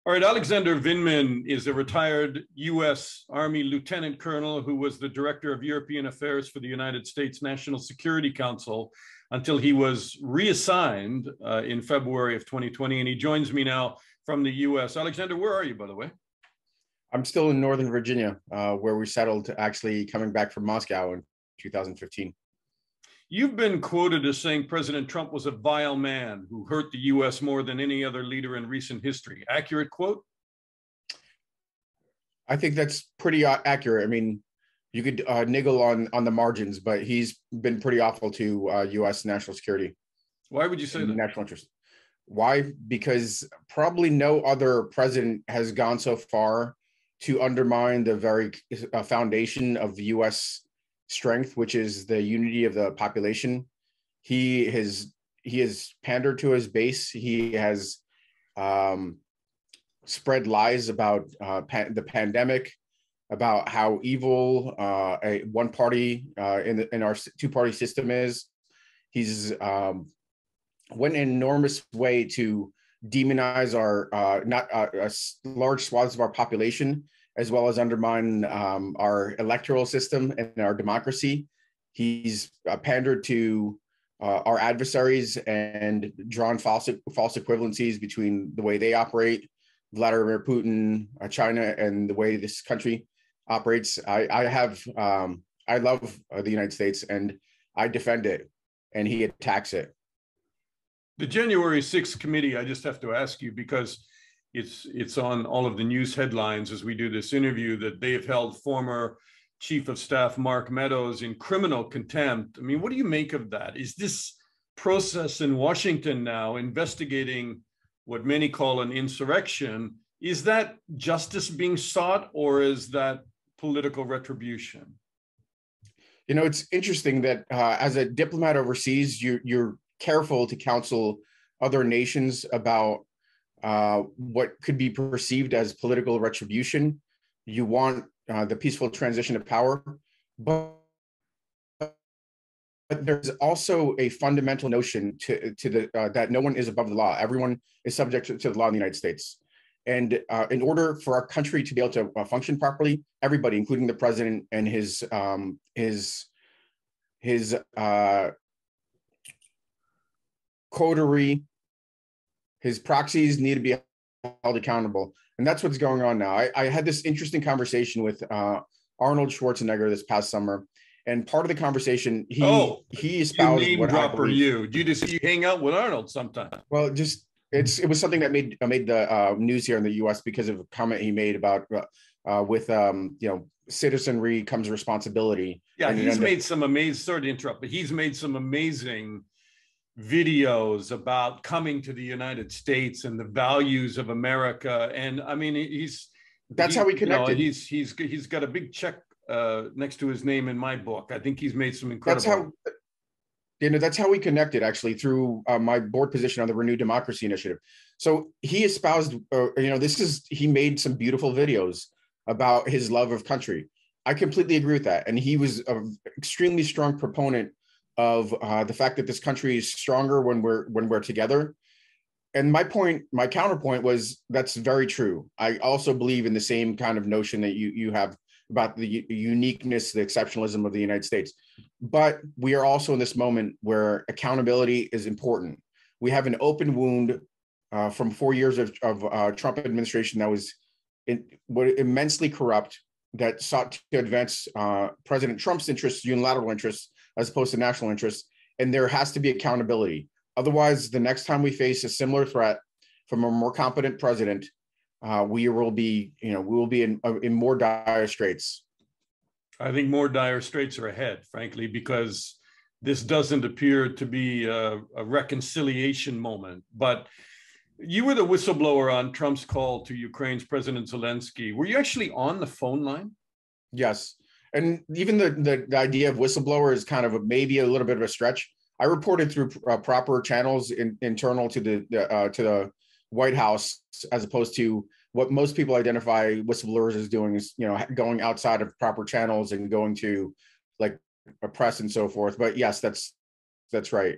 All right, Alexander Vindman is a retired U.S. Army lieutenant colonel who was the director of European Affairs for the United States National Security Council until he was reassigned in February of 2020. And he joins me now from the U.S. Alexander, where are you, by the way? I'm still in Northern Virginia, where we settled, actually coming back from Moscow in 2015. You've been quoted as saying President Trump was a vile man who hurt the U.S. more than any other leader in recent history. Accurate quote? I think that's pretty accurate. I mean, you could niggle on the margins, but he's been pretty awful to U.S. national security. Why would you say that? National interest. Why? Because probably no other president has gone so far to undermine the very foundation of the U.S. strength, which is the unity of the population. He has pandered to his base. He has spread lies about the pandemic, about how evil a one party in our two-party system is. He's went an enormous way to demonize our large swaths of our population, as well as undermine our electoral system and our democracy. He's pandered to our adversaries and drawn false equivalencies between the way they operate, Vladimir Putin, China, and the way this country operates. I love the United States, and I defend it, and he attacks it. The January 6th committee, I just have to ask you, because it's on all of the news headlines as we do this interview, that they have held former Chief of Staff Mark Meadows in criminal contempt. I mean, what do you make of that? Is this process in Washington now investigating what many call an insurrection? Is that justice being sought, or is that political retribution? You know, it's interesting that as a diplomat overseas, you're careful to counsel other nations about what could be perceived as political retribution. You want the peaceful transition of power, but there's also a fundamental notion that no one is above the law. Everyone is subject to the law in the United States. And in order for our country to be able to function properly, everybody, including the president and his coterie, his proxies, need to be held accountable. And that's what's going on now. I had this interesting conversation with Arnold Schwarzenegger this past summer. And part of the conversation, he espoused you name dropper you. You hang out with Arnold sometime. Well, it was something that made the news here in the U.S. because of a comment he made about with citizenry comes responsibility. Yeah, he's made some amazing. Sorry to interrupt, but he's made some amazing videos about coming to the United States and the values of America. And I mean, that's how we connected. He's got a big check next to his name in my book. I think he's made some incredible. That's how we connected, actually, through my board position on the Renewed Democracy Initiative. So he espoused, he made some beautiful videos about his love of country. I completely agree with that. And he was an extremely strong proponent of the fact that this country is stronger when we're together. And my counterpoint was, that's very true. I also believe in the same kind of notion that you have about the uniqueness, the exceptionalism of the United States. But we are also in this moment where accountability is important. We have an open wound from 4 years of Trump administration that was immensely corrupt, that sought to advance President Trump's interests, unilateral interests, as opposed to national interests. And there has to be accountability. Otherwise, the next time we face a similar threat from a more competent president, we will be in more dire straits. I think more dire straits are ahead, frankly, because this doesn't appear to be a reconciliation moment. But you were the whistleblower on Trump's call to Ukraine's President Zelensky. Were you actually on the phone line? Yes. And even the idea of whistleblower is kind of maybe a little bit of a stretch. I reported through proper channels internal to the White House, as opposed to what most people identify whistleblowers as doing is, going outside of proper channels and going to like a press and so forth. But yes, that's right.